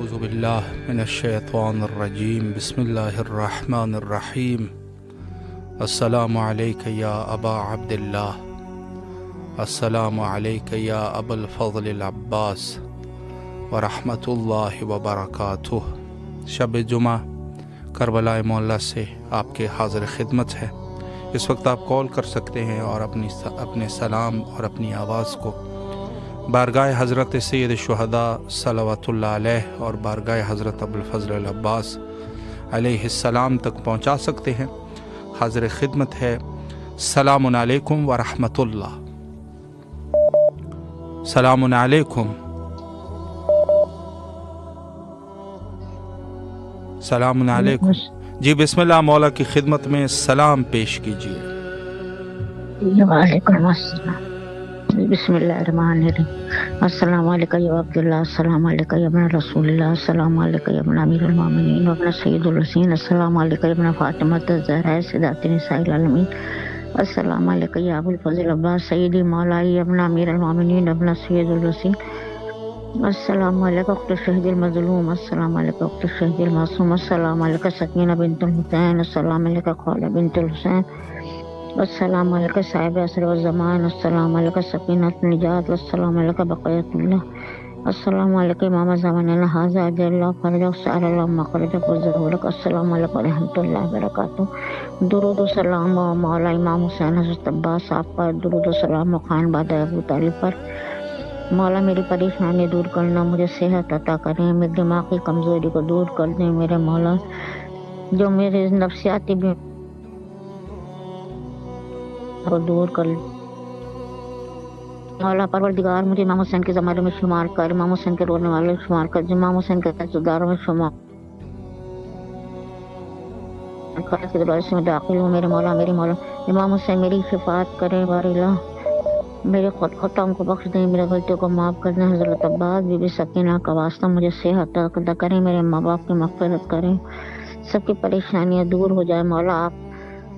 अऊज़ु बिल्लाहि मिनश्शैतानिर्रजीम बिस्मिल्लाहिर्रहमानिर्रहीम अस्सलामु अलैका या अबा अब्दिल्लाह अस्सलामु अलैका या अबुल फ़ज़्ल अब्बास व रहमतुल्लाहि व बरकातुह। शब जुमा करबला मोहल्ला से आपके हाज़िर खिदमत है। इस वक्त आप कॉल कर सकते हैं और अपने सलाम और अपनी आवाज़ को बारगाह हज़रत सैयद शुहदा सल्लल्लाहु अलैहि और बारगाह हज़रत अबुल फ़ज़्ल अब्बास अलैहिस्सलाम तक पहुँचा सकते हैं। हाज़िर खिदमत है। सलामुन अलैकुम व रहमतुल्लाह। सलामुन अलैकुम। सलामुन अलैकुम। जी बिस्मिल्लाह, मौला की खिदमत में सलाम पेश कीजिए। वालेकुम अस्सलाम। बिस्मिल्लाहिर्रहमानिर्रहीम। अस्सलामु अलैका या अब्दुल्लाह, अस्सलामु अलैका या इब्न रसूलिल्लाह, अस्सलामु अलैका या इब्न अमीरुल मोमिनीन व इब्न सय्यिदुल वसीन, अस्सलामु अलैका या इब्न फातिमत ज़हरा सय्यदातुन निसाइल आलमीन, अस्सलामु अलैका या अबुल फ़ज़्ल अब्बास सय्यदी मौलाई या इब्न अमीरुल मोमिनीन व इब्न सय्यिदुल वसीन, अस्सलामु अलैका उख्तु शहीदिल मज़लूम, अस्सलामु अलैका उख्तु शहीदिल मासूम, अस्सलामु अलैका सकीना बिन्तुल हुसैन, अस्सलामु अलैका खौला बिन्तुल हुसैन, अस्सलामु अलैका साहिब असर व ज़मान, अस्सलामु अलैका सकीनत निजात, अस्सलामु अलैका बक़ियतुल्लाह, अस्सलामु अलैका इमाम ज़मानिना हाज़ा अजल्लाह फ़रजा सअलल्लाहु मख़रजा फ़ज़हुलक, अस्सलामु अलैका रहमतुल्लाहि व बरकातुहू। दुरूद व सलाम व मौला इमाम हुसैन हज़रत अब्बास आप पर, दुरूद व सलाम व खान बादा अबू तालिब पर। मौला मेरी परेशानी दूर करना, मुझे सेहत अता करें, मेरी दिमाग की कमज़ोरी को दूर कर दें मेरे मौला, जो मेरे नफ्सियाती भी को दूर कर। मौला परवरदिगार मुझे इमाम हुसैन के ज़माने में शुमार कर, इमाम हुसैन के रोने वाले शुमार कर, इमाम हुसैन के रिश्तेदारों में शुमार में दाखिल हो मेरे मौला। मेरे मौला इमाम हुसैन मेरी शिफात करें वारिला, मेरे ख़ुताओं को बख्श दें, मेरे गलतियों को माफ़ कर दें। हज़रत अब्बास बीबी सकीना का वास्ता मुझे सेहत अता करें, मेरे माँ बाप की मग़फ़िरत करें, सबकी परेशानियाँ दूर हो जाए मौला आप,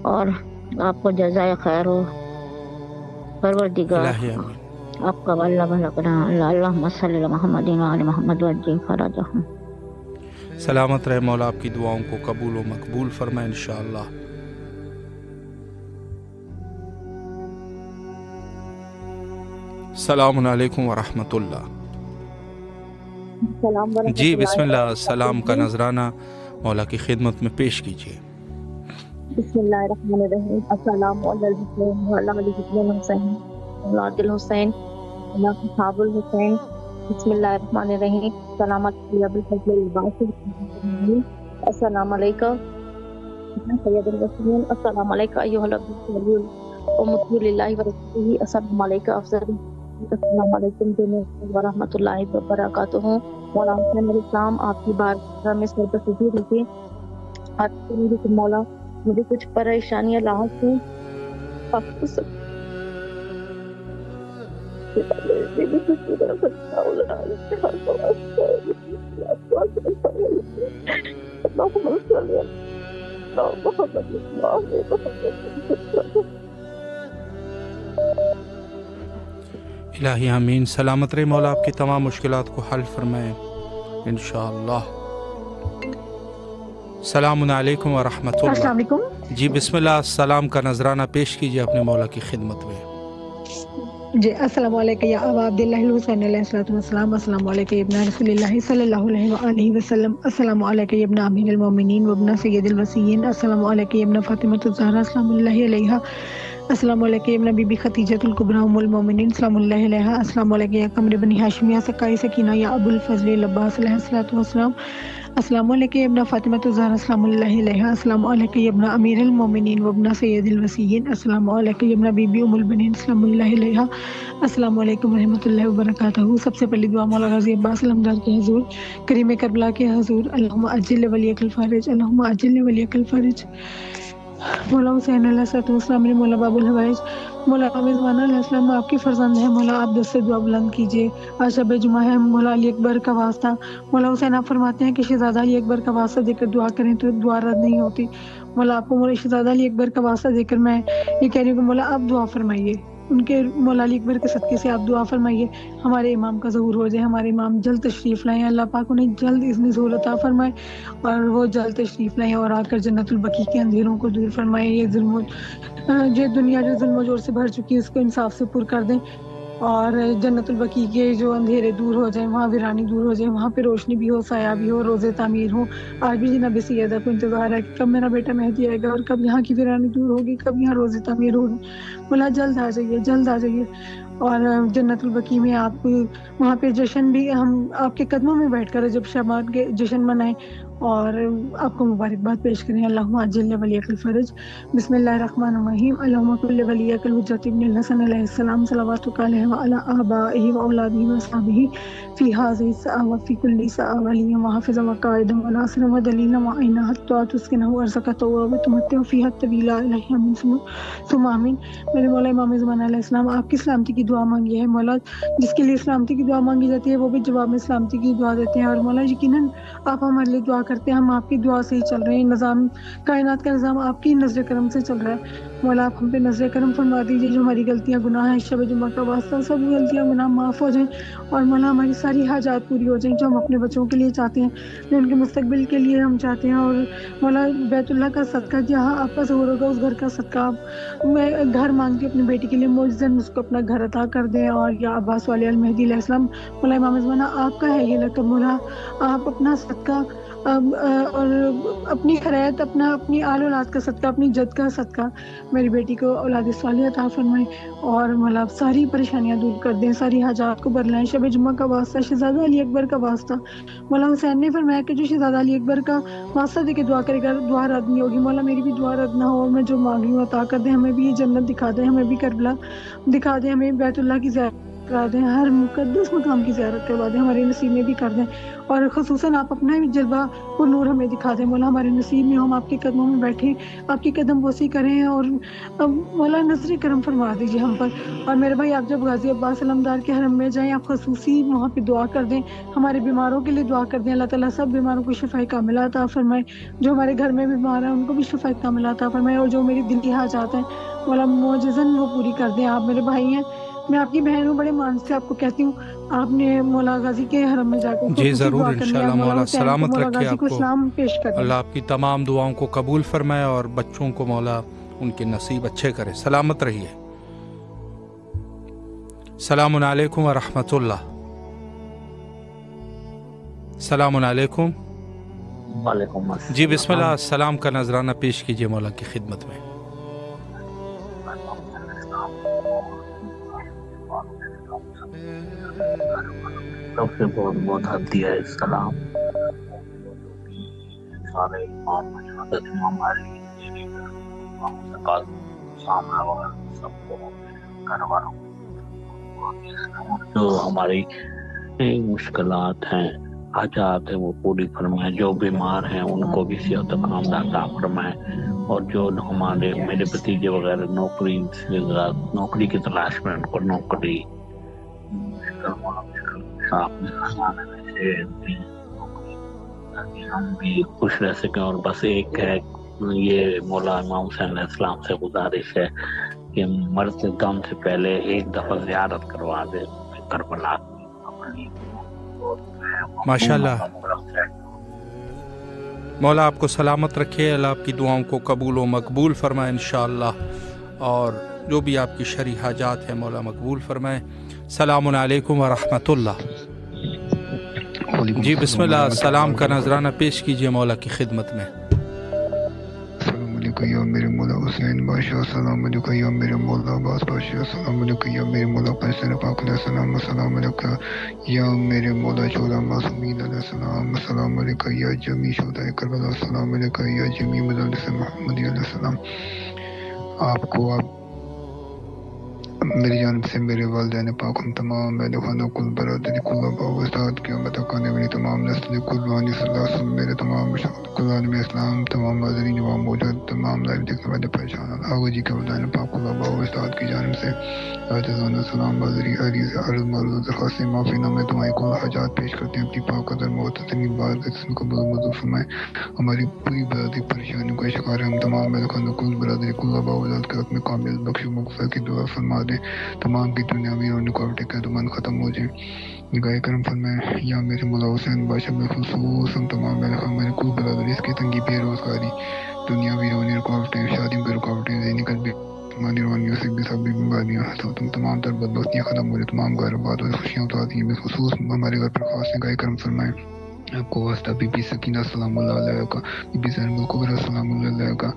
और आपको जज़ाए खैर हो परवरदिगार, आपका अल्लाह भला करें। अल्लाहुम्मा सल्लि अला मुहम्मदिन व आलि मुहम्मद वअज्जिल फ़रजहुम। सलामत रहे मौला, आपकी दुआओं को कबूल व मकबूल फरमाए इंशाअल्लाह। सलामुन अलैकुम व रहमतुल्लाह। जी बिस्मिल्लाह, सलाम का नजराना मौला की खिदमत में पेश कीजिए। बिस्मिल्लाहिर्रहमानिर्रहीम। अस्सलामु अलैकुम व अला हुसैन औलादिल हुसैन व असहाबुल हुसैन। बिस्मिल्लाहिर्रहमानिर्रहीम। सलामत अबुल फ़ज़्ल अब्बास। अस्सलामु अलैका सय्यदुल वसीन, अस्सलामु अलैका अय्युहल अब्दुल व मुतलिल्लाहि व रसूलिही, अस्सलामु अलैका अफ़ज़ल, अस्सलामु अलैकुम व रहमतुल्लाहि व बरकातुहू। मौला हुसैन इस्लाम आपकी बारगाह में सर पे सुजूद रखे। आपके मौला मुझे कुछ परेशानियां लाहक हैं, इलाही आमीन। सलामत रहे मौला, आपकी तमाम मुश्किलात को हल फरमाए इंशाअल्लाह। सलामुन अलैकुम व रहमतुल्लाह। अस्सलाम वालेकुम। जी बिस्मिल्लाह, सलाम का नजराना पेश कीजिए अपने मौला की खिदमत में। जी अस्सलामु अलैका या अबा अब्दिल्लाह हुसैन अलैहिस्सलातु वस्सलाम, अस्सलामु अलैका या इब्न रसूलिल्लाह सल्लल्लाहु अलैहि वसल्लम, अस्सलामु अलैका या इब्न अमीरुल मोमिनीन व इब्न सय्यदिल वसीन, अस्सलामु अलैका या इब्न फातिमत ज़हरा सलामुल्लाहि अलैहा, अस्सलामु अलैका या इब्न बीबी खदीजतुल कुबरा उम्मुल मोमिनीन सलामुल्लाहि अलैहा, अस्सलामु अलैका या कमर बनी हाशिमिया सकाई सकीना या अबुल फ़ज़्ल अब्बास अलैहिस्सलातु वस्सलाम, अस्सलामु अलैका या इब्न फातिमत ज़हरा सलामुल्लाहि अलैहा, अस्सलामु अलैका या इब्न अमीरुल मोमिनीन व इब्न सय्यदिल वसीन, अस्सलामु अलैका या इब्न बीबी उम्मुल बनीन सलामुल्लाहि अलैहा, अस्सलामु अलैकुम व रहमतुल्लाहि व बरकातुहू। सबसे पहली दुआ मौला गाज़ी अब्बास अलहमदार के हुज़ूर, करीम करबला के हुज़ूर, अल्लाहुम्मा अज्जिल वलियकल फ़रज, अल्लाहुम्मा अज्जिल वलियकल फ़रज। मौला हुसैन अलैहिस्सलाम मेरे मौला बाबुल हवाइज, मौला ज़मान अलैहिस्सलाम आपके फर्जंद हैं मौला, आप दस से दुआ बुलंद कीजिए। आज शब जुमा है, मौला अली अकबर का वास्ता, मौला हुसैन आप फरमाते हैं कि शहज़ादा अली अकबर का वास्ता देकर दुआ करें तो दुआ रद्द नहीं होती। मौला आपको मौला शहज़ादा अली अकबर का वास्ता देकर मैं ये कह रही हूँ कि मौला आप दुआ फरमाइए। ان کے مولا علی اکبر کے صدقے سے آپ دعا فرمائیے ہمارے امام کا ظہور ہو جائے، ہمارے امام جلد تشریف لائیں، اللہ پاک انہیں جلد اذن ظہور عطا فرمائے اور وہ جلد تشریف لائیں اور آ کر جنت البقیع کے اندھیروں کو دور فرمائیں، یہ دنیا جو ظلم و جور سے بھر چکی ہے اس کو انصاف سے پر کر دیں اور جنت البقیع کے جو اندھیرے دور ہو جائیں، وہاں ویرانی دور ہو جائے، وہاں پہ روشنی بھی ہو، سایہ بھی ہو، روزے تعمیر ہو۔ آج بھی جناب سیدہ کو انتظار ہے کہ کب میرا بیٹا مہدی آئے گا اور کب یہاں کی ویرانی دور ہوگی، کب یہاں روزے تعمیر ہوگی۔ بولا جلد آ جائیے، جلد آ جائیے اور جنت البقیع میں آپ وہاں پہ جشن بھی ہم آپ کے قدموں میں بیٹھ کر جب شبان کے جشن منائیں اور آپ کو مبارکباد پیش کریں۔ اللہم عجل ولیک الفرج، بسم اللہ الرحمن الرحیم، اللہم کل ولیک الحجۃ ابن الحسن علیہ السلام صلواتک علیہ وعلی آبائہ واولادہ واصحابہ فی ہذہ الساعۃ وفی کل ساعۃ ولیا وحافظا وقائدا وناصرا ودلیلا معینا حتی تسکنہ ارضک وتمتع فیہا الطویل الیہ آمین ثم آمین۔ میرے مولا امام زمان علیہ السلام آپ کی سلامتی کی دعا مانگی ہے مولا، جس کے لیے سلامتی کی دعا مانگی جاتی ہے وہ بھی جواب میں سلامتی کی دعا دیتے ہیں، اور مولا یقیناً آپ ہمارے لیے دعا کرتے ہیں، ہم آپ کی دعا سے ہی چل رہے ہیں، نظام کائنات کا نظام آپ کی نظر کرم سے چل رہا ہے۔ مولا آپ ہم پہ نظر کرم فرما دیجیے، جو ہماری غلطیاں گناہ ہیں شب جمعہ کا واسطہ سب غلطیاں گناہ معاف ہو جائیں اور مولا ہماری ساری حاجات پوری ہو جائیں جو ہم اپنے بچوں کے لیے چاہتے ہیں، جو ان کے مستقبل کے لیے ہم چاہتے ہیں، اور مولا بیت اللہ کا صدقہ جہاں آپ کا ظہور ہوگا اس گھر کا صدقہ میں گھر مانگتی ہوں اپنی بیٹی کے لیے، معجزاً اس کو اپنا گھر عطا کر دیں، اور یا عباس والی المہدی علیہ السلام مولا امام زمانہ آپ کا ہے یہ لقب، مولا آپ اپنا صدقہ اور اپنی خیرات اپنی آل اولاد کا صدقہ، اپنی جد کا صدقہ میری بیٹی کو اولاد صالحہ عطا فرمائیں اور مولا آپ ساری پریشانیاں دور کر دیں، ساری حاجات کو بدلائیں۔ شب جمعہ کا واسطہ شہزادہ علی اکبر کا واسطہ، مولا حسین نے فرمایا کہ جو شہزادہ علی اکبر کا واسطہ دے کے دعا کرے گا دعا رد نہیں ہوگی، مولا میری بھی دعا رد نہ ہو اور میں جو مانگ رہی ہوں عطا کر دیں، ہمیں بھی یہ جنت دکھا دیں، ہمیں بھی کربلا دکھا دیں، ہمیں بیت اللہ کی زیارت کرا دیں، ہر مقدس مقام کی زیارت کروا دیں، ہمارے نصیب میں بھی کر دیں، اور خصوصاً آپ اپنا بھی جلوہ اور نور ہمیں دکھا دیں مولا، ہمارے نصیب میں ہم آپ کے قدموں میں بیٹھیں، آپ کی قدم بوسی کریں اور مولا نظر کرم فرما دیجیے ہم پر۔ اور میرے بھائی آپ جب غازی عباس علمدار کے حرم میں جائیں آپ خصوصی وہاں پہ دعا کر دیں، ہمارے بیماروں کے لیے دعا کر دیں، اللہ تعالیٰ سب بیماروں کو شفاء کاملہ عطا فرمائے، جو ہمارے گھر میں بیمار ہیں ان کو بھی شفاء کاملہ عطا فرمائے، اور جو میری دلی حاجات ہیں مولا معجزاً وہ پوری کر دیں۔ آپ میرے بھائی ہیں، میں آپ کی بہن ہوں، بڑے مان سے آپ کو کہتی ہوں، آپ نے مولا غازی کے حرم میں جا کے جی ضرور انشاءاللہ، مولا سلامت رکھے آپ کو، اسلام پیش کر اللہ آپ کی تمام دعاؤں کو قبول فرمائے اور بچوں کو مولا ان کے نصیب اچھے کرے، سلامت رہیے۔ السلام علیکم ورحمۃ اللہ۔ السلام علیکم۔ وعلیکم السلام۔ جی بسم اللہ، السلام کا نذرانہ پیش کیجیے مولا کی خدمت میں۔ سب سے بہت بہت ہدیہ ہے سلام، سارے امام حضرت امام علی سامنے والے سب کو گھر والوں جو ہماری مشکلات ہیں حاجات ہیں وہ پوری فرمائے، جو بیمار ہیں ان کو بھی صحت و کام عطا فرمائے، اور جو ہمارے میرے بھتیجے وغیرہ نوکری کی تلاش میں ان کو نوکری ہم بھی خوش رہ سکیں۔ اور بس ایک ہے یہ مولا امام حسین علیہ السلام سے گزارش ہے کہ مرتے دم سے پہلے ایک دفعہ زیارت کروا دے کربلا۔ ماشاءاللہ، مولا آپ کو سلامت رکھے، اللہ آپ کی دعاؤں کو قبول و مقبول فرمائے انشاءاللہ، اور جو بھی آپ کی شرعی حاجات ہیں مولا مقبول فرمائے۔ السلام علیکم ورحمۃ اللہ۔ جی بسم اللہ، السلام کا نذرانہ پیش کیجیے مولا کی خدمت میں۔ السلام علیکم یا میرے مولا حسین بادشاہ، السلام علیکم یا میرے مولا عباس بادشاہ، السلام علیکم یا میرے مولا قیصر پاک علیہ السلام، السلام علیکم یا میرے مولا شہداء معصومین علیہ السلام، السلام علیکم یا جمیع شہداء کربلا، السلام علیکم یا جمیع مجالس محمدی علیہ السلام۔ آپ کو میری جانب سے میرے والدین پاک ہم تمام اہل خانہ کل برادری کل آبا و اجداد کی امت اکانے میری تمام نسل کل وانی صلی اللہ علیہ وسلم، میرے تمام مشاہد کو عالم اسلام، تمام ناظرین جو موجود، تمام لائیو دیکھنے والے پریشان آگو جی کے ودان پاک اللہ باو استاد کی جانب سے جزانا سلام حاضری عریض عرض معروض درخواست معافی نامے دعائیں کل حاجات پیش کرتے ہیں اپنی پاک قدر معتدل بات قبول منظور فرمائے. ہماری پوری برادری پریشانیوں کا شکار ہے. ہم تمام ملکوں کل برادری کل باو کے حق میں کامل بخش مغفرت کی دعا فرما دیں. تمام کی دنیاوی اور رکاوٹیں قدمان ختم ہو جائیں. نگاہ کرم فرمائے یا میرے مولا حسین بادشاہ بالخصوص ہم تمام میرے کل برادری اس کی تنگی بے روزگاری دنیاوی روانی رکاوٹیں شادیوں کی رکاوٹیں ذہنی قلبی مانی روانیوں سے بھی سب بیماریاں تم تمام تر بدبختیاں ختم ہو رہی تمام گھر بات اور خوشیاں اتارتی ہیں. بالخصوص ہمارے گھر پر خاص نگاہ کرم فرمائے آپ کو واسطہ بی بی سکینہ سلام اللہ علیہ کا، بی بی زینب الکبریٰ سلام اللہ علیہ کا،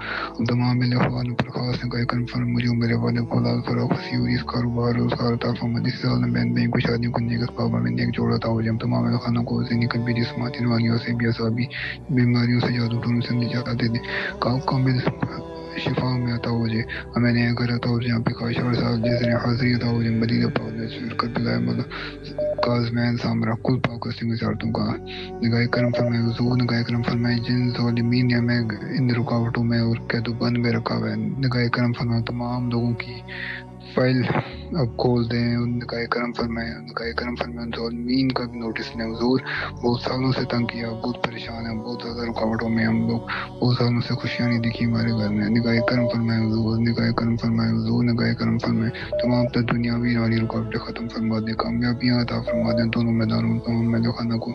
تمام میرے اخوانوں پر خاص نگاہ کرم فرمائے. مجھے میرے والد کو لال فراغ وسیع اس کاروبار روزگار عطا فرمائے. اس سال میں بہن کو شادیوں کو نیک اسباب میں نیک جوڑا عطا ہو جائے. ہم تمام میرے خانوں کو ذہنی قلبی جسمانی روانیوں سے بھی اعصابی بیماریوں سے جادو ٹونوں سے نجات دے دیں. کامل شفا میں عطا ہو جائے. ہمیں نیا گھر عطا ہو جائے. یہاں پہ خواہشات صاحب جیسے حاضری عطا ہو جائے. مدینہ پاک میں شرکت بلائے کازمین سامرا کل پاک سنگ زیارتوں کا نگاہ کرم فرمائے. حضور نگاہ کرم فرمائے جن ظالمین نے ہمیں ان رکاوٹوں میں اور قید و بند میں رکھا ہوا ہے نگاہ کرم فرمائے. تمام لوگوں کی فائل اب کھول دیں. نگاہ کرم فرمائے ان ظالمین کا بھی نوٹس لیں. حضور بہت سالوں سے تنگ کیا، بہت پریشان ہیں، بہت زیادہ رکاوٹوں میں ہم لوگ، بہت سالوں سے خوشیاں نہیں دکھی ہمارے گھر میں. نگاہ کرم فرمائے حضور، نگاہ کرم فرمائے حضور، نگاہ کرم فرمائے. تمام تر دنیاوی والی رکاوٹیں ختم فرما دیں، کامیابیاں عطا فرما دیں. دونوں میدانوں تمام میدان خانہ کو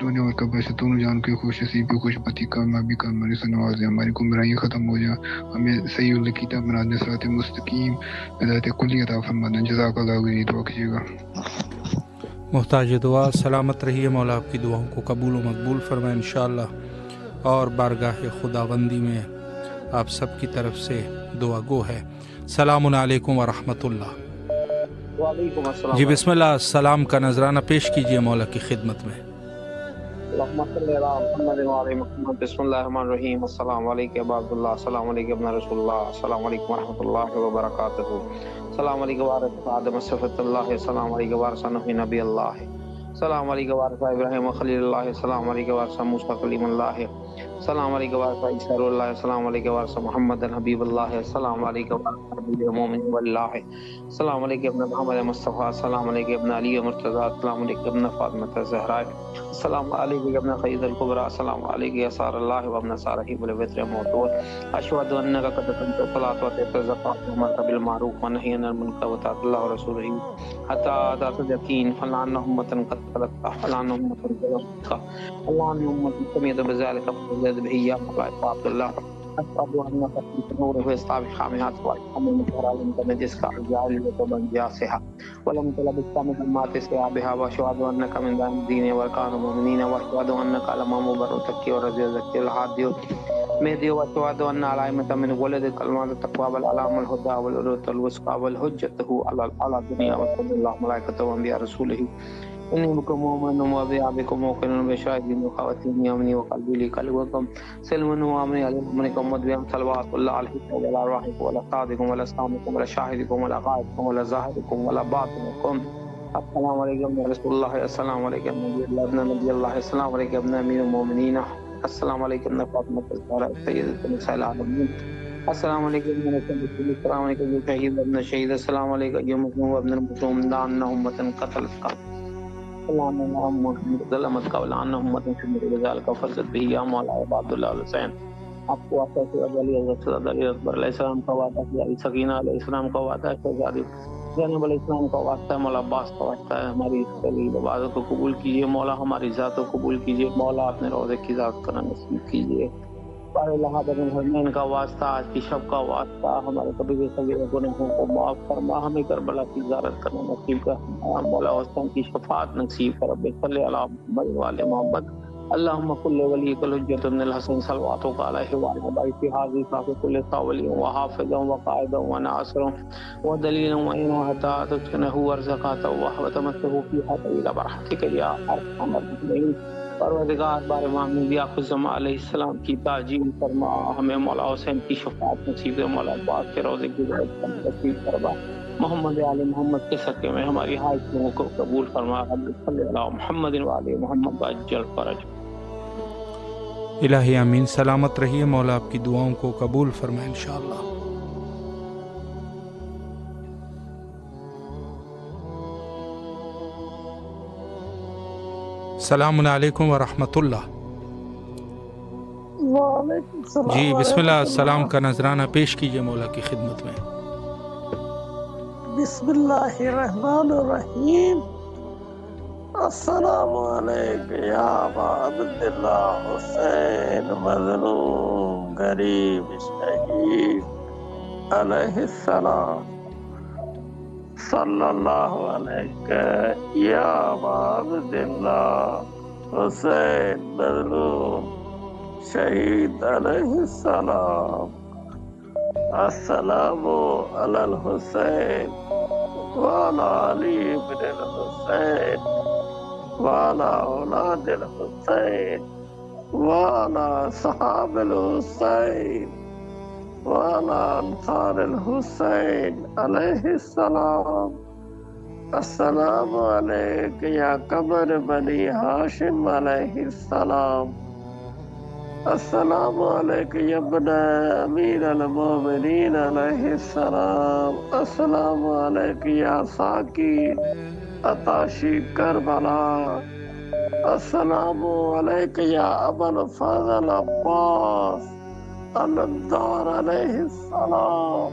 دنیا اور قبر سے دونوں جان کی خوش نصیبی خوش بتی کامیابی کامیابی سے نوازیں. ہماری گمراہی ختم ہو جائے. ہمیں صحیح العقیدہ بنا دیں، صراط مستقیم ہدایت کلی عطا فرما دیں. جزاک اللہ خیر. دعا کیجیے گا. محتاج دعا سلامت رہیے. مولا آپ کی دعاؤں کو قبول و مقبول فرمائے انشاءاللہ. اور بارگاہ خداوندی میں آپ سب کی طرف سے دعا گو ہے. السلام علیکم ورحمۃ اللہ. وعلیکم السلام. جی بسم اللہ السلام کا نذرانہ پیش کیجیے مولا کی خدمت میں. اللہم صلی علی محمد وعلی محمد. بسم اللہ الرحمن الرحیم. السلام علیکم عبد اللہ، السلام علیکم ابن رسول اللہ، السلام علیکم ورحمۃ اللہ وبرکاتہ. السلام علیکم وارث آدم صفت اللہ، السلام علیکم وارث نوح نبی اللہ، السلام علیکم وارث ابراہیم خلیل اللہ، السلام علیکم وارث موسیٰ کلیم اللہ، السلام علیکم وارث عیسیٰ روح اللہ، السلام علیکم وارث محمد حبیب اللہ، السلام علیکم وارث حبیب مومن واللہ، السلام علیکم ابن محمد مصطفیٰ، السلام علیکم ابن علی مرتضیٰ، السلام علیکم ابن فاطمہ الزہرا، السلام علیکم ابن خدیجہ الکبریٰ، السلام علیکم یسار اللہ وابن صالحین الوتر موتور. اشهد انک قد قمت الصلاۃ واتیت الزکاۃ وامرت بالمعروف ونهی عن المنکر وطاعت اللہ ورسولہ حتی اتاک الیقین. فلان امة قد خلت فلان امة ظلمت فلان امة سمعت بذلك فزد به یا ملائکہ عبد اللہ. اشهد انک فی نور فاستاب خامات وحمد مقرال نجس کا جعل وبن جاسها ولم تلبس من مات ثيابها. واشهد انک من دین وکان المؤمنین واشهد انک علم مبرتك ورزق ذکر الحادی مهدي. واشهد ان علامه من ولد كلمات التقوى والعلام الهدى والعروة الوثقى والحجته على الدنيا وصلى الله ملائكته وانبياء رسوله. إني بكم مؤمن وبكم موقن بشاهدين وخواتيم يومني وقلبي لي قلبكم سلم وامني عليكم منكم مدبيهم صلوات الله عليه وعلى أرواحكم ولا صادقكم ولا سامكم ولا شاهدكم ولا غائبكم ولا ظاهركم ولا باطنكم. السلام عليكم يا رسول الله، السلام عليكم نبي الله ابن نبي الله، السلام عليكم ابن أمير المؤمنين، السلام عليكم ابن فاطمة الزهراء سيدة نساء العالمين، السلام عليكم ابن الشهيد، السلام عليكم ابن الشهيد ابن الشهيد، السلام عليكم أيها المظلوم وابن المظلوم لأن أمة قتلتك ظلمتك ولأن أمة شملت بذلك فزت به يا مولاي عبد الله الحسين. آپ کو وعدہ سے علی حضرت علی اکبر علیہ السلام کا وعدہ ہے، سکینہ علیہ السلام کا وعدہ ہے، شہزادی زینب علیہ السلام کا وعدہ ہے، مولا عباس کا وعدہ ہے. ہماری دلیل عبادت کو قبول کیجیے مولا، ہماری ذات کو قبول کیجیے مولا، اپنے روضے کی ذات کرنا نصیب کیجیے. اللہ بن حرمین کا واسطہ، آج کی شب کا واسطہ، ہمارے کبھی بھی صغیر گناہوں کو معاف فرما، ہمیں کربلا کی زیارت کرنا نصیب کر مولا، حسین کی شفاعت نصیب کر. رب صلی علی محمد وعلی محمد. اللهم كل وليك الحجة بن الحسن صلواتك عليه وعلى آله في هذه كافة كل صاولي وحافظا وقائدا وناصرا ودليلا وإن حتى تسكنه وارزقاته وتمسه فيها طويل برحمتك يا أرحم الراحمين. پروردگار بار امام یعقوب زمان علیہ السلام کی تعظیم فرما، ہمیں مولا حسین کی شفاعت نصیب ہے، مولا عباس کے روضے کی زیارت نصیب فرما، محمد علی محمد کے صدقے میں ہماری حاجتوں کو قبول فرما. رب صلی علی محمد وعلی محمد وعجل فرج. इलाही आमीन। सलामत रहिए, मौला आपकी दुआओं को कबूल फरमाए इंशाअल्लाह। सलामुन अलैकुम व रहमतुल्लाह। जी बिस्मिल्लाह, सलाम का नजराना पेश कीजिए मौला की खिदमत में। बिस्मिल्लाहिर्रहमानिर्रहीम। अस्सलामु अलैकुम या अबा अब्दुल्लाह हुसैन मज़लूम गरीब शहीद अलैहिस्सलाम। सल्लल्लाहु अलैहि या अबा अब्दुल्लाह हुसैन मज़लूम शहीद अलैहिस्सलाम। अस्सलामु अलल हुसैन व अला अली इब्न हुसैन व अला औलादिल हुसैन व अला सहाबिल हुसैन व अला अंसारिल हुसैन अलैहिस्सलाम। अस्सलामु अलैका या कमर बनी हाशिम अलैहिस्सलाम। अस्सलामु अलैका या इब्न अमीर अल-मोमिनीन अलैहिस्सलाम। अस्सलामु अलैका या साकी अताशी करबला। अस्सलामु अलैका या अबुल फज़ल अब्बास अल-नज़्ज़ार अलैहिस्सलाम।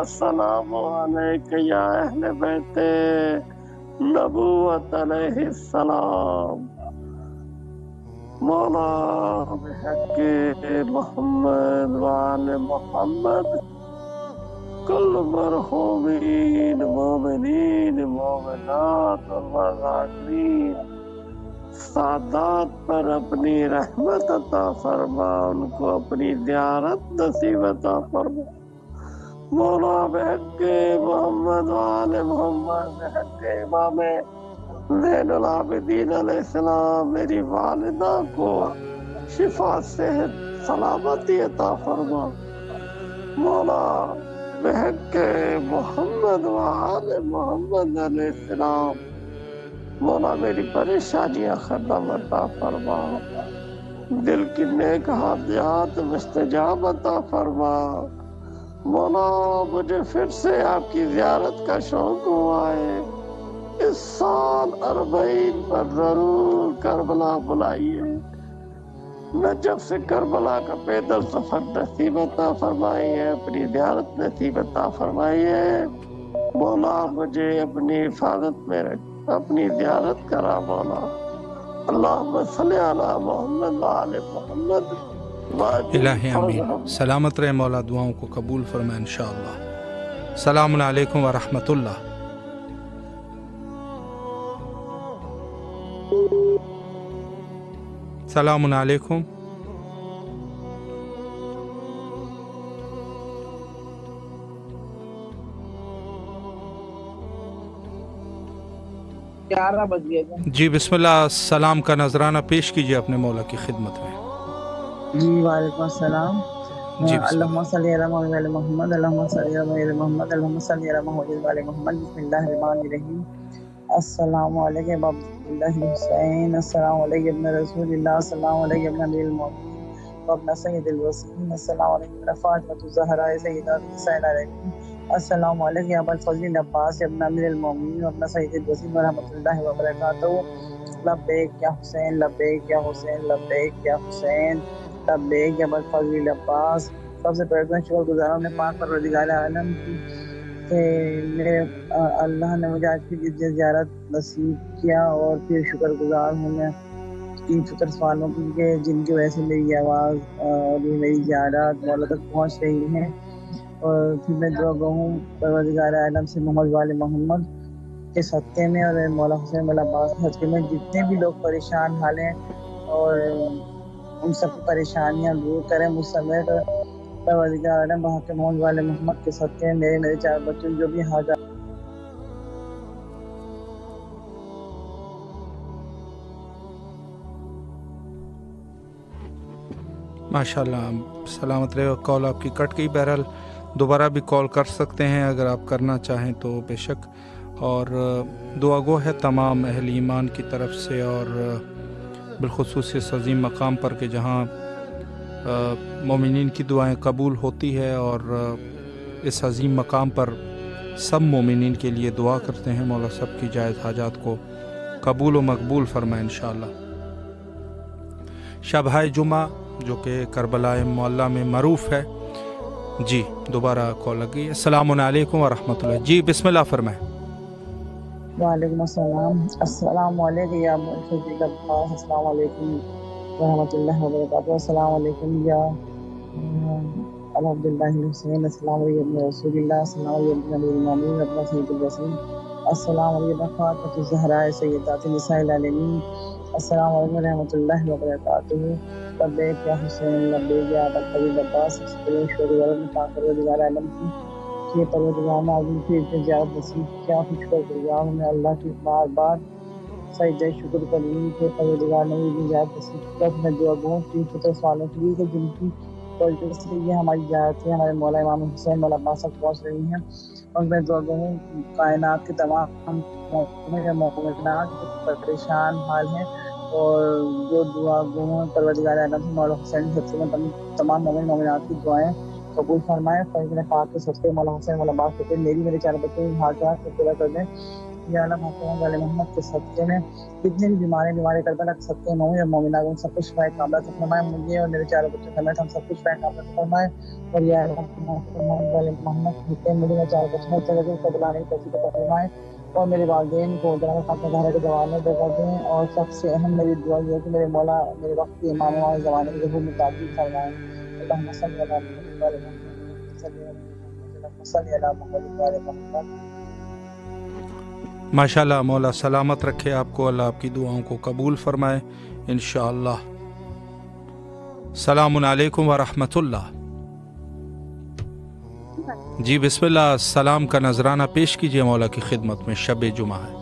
अस्सलामु अलैका या अहले बैते नबूवत अलैहिस्सलाम। मौला बिहक़्क़े मोहम्मद व आले मोहम्मद कुल मरहूमीन मोमिनीन मोमिनात व ज़ाकिरीन सादात पर अपनी रहमत अता फरमा, उनको अपनी ज़ियारत नसीब अता फरमा। मौला बिहक़्क़े मोहम्मद व आले मोहम्मद बिहक़्क़े इमाम ज़ैनुल आबिदीन अलैहिस्सलाम मेरी वालिदा को शिफा सेहत सलामती अता फरमा। मौला बिहक़्क़े मोहम्मद व आले मोहम्मद अलैहिस्सलाम मौला मेरी परेशानियां खत्म अता फरमा। दिल की नेक हादियात मुस्तजाब अता फरमा। मौला मुझे फिर से आपकी ज़ियारत का शौक हुआ है। इस साल 40 पर जरूर करबला बुलाइए। नजफ से करबला का पैदल सफर नसीब अता फरमाइए, अपनी ज़ियारत नसीब अता फरमाइए। मौला मुझे अपनी हिफाजत में रख, अपनी ज़ियारत करा मौला। अल्लाहुम्मा सल्ली अला मुहम्मद व आले मुहम्मद। इलाही आमीन। सलामत रहे मौला, दुआओं को कबूल फरमाए इंशाअल्लाह। सलामुन अलैकुम व रहमतुल्लाह। सलामुन अलैकुम। जी बिस्मिल्लाह, सलाम का नजराना पेश कीजिए अपने मौला की खिदमत में। जी वालेकुम अस्सलाम। अल्लाहुम्मा सल्ली अला मुहम्मद अल्लाहुम्मा सल्ली अला मुहम्मद अल्लाहुम्मा सल्ली अला मुहम्मद। बिस्मिल्लाहिर्रहमानिर्रहीम। अस्सलामु अलैकुम अब्दुल्लाह हुसैन। अस्सलामु अलैकुम इब्न रसूलिल्लाह। अस्सलामु अलैकुम इब्न अमीरुल मोमिनीन व इब्न सय्यिदिल वसीय्यीन। अस्सलामु अलैकुम इब्न फातिमतुज़ ज़हरा सय्यिदातुन निसाइल आलमीन। अस्सलामु अलैकुम या अबुल फज़ल अब्बास इब्न अमीरुल मोमिनीन व इब्न सय्यिदिल वसीय्यीन व रहमतुल्लाहि व बरकातहू। लब्बैक या हुसैन, लब्बैक या हुसैन, लब्बैक या हुसैन, लब्बैक या अबुल फज़ल अब्बास। सबसे पहले शुक्रगुज़ार हूं अपने पाक परवरदिगार आलम की कि मेरे अल्लाह ने मुझे आज की ज़ियारत नसीब किया, और फिर शुक्रगुज़ार हूँ मैं इन फिक्र सवालों की कि जिनकी वजह से मेरी आवाज़ और मेरी ज़ियारत मौला तक पहुँच रही है। और फिर मैं दुआ गो हूँ परवरदिगार आलम से मोहम्मद वाले मोहम्मद के सत्ते में और मौला हुसैन मौला अब्बास के सत्ते में जितने भी लोग परेशान हाल हैं और उन सब परेशानियाँ दूर करें मुझ समेत परवरदिगार आलम बहक मोहम्मद वाले मोहम्मद के सत्ते में मेरे 4 बच्चों जो भी हाजा माशाल्लाह। सलामत रहे। कॉल आपकी कट गई, बहरहाल दोबारा भी कॉल कर सकते हैं अगर आप करना चाहें तो बेशक। और दुआ गो है तमाम अहल ईमान की तरफ से, और बिलखुसूस इस अजीम मकाम पर कि जहाँ मोमिनीन की दुआएं कबूल होती है, और इस अजीम मकाम पर सब मोमिनीन के लिए दुआ करते हैं। मौला सब की जायज़ हाजात को कबूल व मकबूल फरमाए इंशाअल्लाह। शब-ए जुमा जो कि करबला मौला में मरूफ़ है। जी दोबारा कॉल लगी। अस्सलामु अलैकुम व रहमतुल्लाह। जी बिस्मिल्लाह फरमाएं। वालेकुम अस्सलाम। अस्सलामु अलैकुम या मुफद्दिल अब्बास। अस्सलामु अलैकुम व रहमतुल्लाहि व बरकातहू। अस्सलामु अलैकुम या अब्दुल्लाह हुसैन। अस्सलामु अलैकुम या रसूलुल्लाह। अस्सलामु अलैकुम नबी मोमिन अपना सैयदुल वसीम। अस्सलामु अलैकुम फातिमा ज़हरा सय्यदात निसाइल आलमीन। अस्सलामु अलैकुम रहमतुल्लाहि व बरकातहू। लब्बैक या हुसैन, लब्बैक या अब्दुल अब्बास। परवरदिगार परवरदिगार आलम की परवरदिगार नाज़िम की इजाज़त नसीब क्या शुक्रगुज़ार मैं अल्लाह की बार बार सजदे शुक्र करूँ कि परवरदिगार ने मुझे इजाज़त नसीब किया। मैं दुआ गूँ कि फितर सवालों के लिए कि जिनकी वजह से ये हमारी इजाज़त है हमारे मौला इमाम हुसैन मौला अब्बास तक पहुँच रही हैं, और मैं दुआ गूँ कायनात के तमाम मोमिनात परेशान हाल हैं, और जो दुआ गूँ परवरदिगार आलम से मौला हुसैन सबसे में तमाम मोमिनात की दुआएं कबूल फरमाए। फैज़ पाक के सदक़े मौला हुसैन मौला अब्बास को मेरी मेरे चार बच्चों की हाजत को पूरा कर दें। या अल्लाह मोहम्मद के सदक़े में जितने भी बीमारी करबला के सदक़े मोमिन और मोमिनात उन सब कुछ शिफाए कामिला से फरमाए। मुझे और मेरे चार बच्चों समेत हम सब कुछ शिफाए कामिला से फरमाए। और या मोहम्मद के मेरे चार बच्चों को कबूलाने की तौफीक अता फरमाए, और मेरे वालिदैन को जनाब फातिमा ज़हरा के ज़माने में कर दें। और सबसे अहम मेरी दुआ ये है कि मेरे मौला मेरे वक्त के इमाम वाले ज़माने के ज़हूर में ताक़ीद फरमाएँ। अल्लाहुम्मा सल्लि अला मुहम्मद। माशाल्लाह, मौला सलामत रखे आपको, अल्लाह आपकी दुआओं को कबूल फरमाए इंशाअल्लाह। सलामुन अलैकुम व रहमतुल्लाह। जी बिस्मिल्लाह, सलाम का नजराना पेश कीजिए मौला की खिदमत में। शब जुमा है।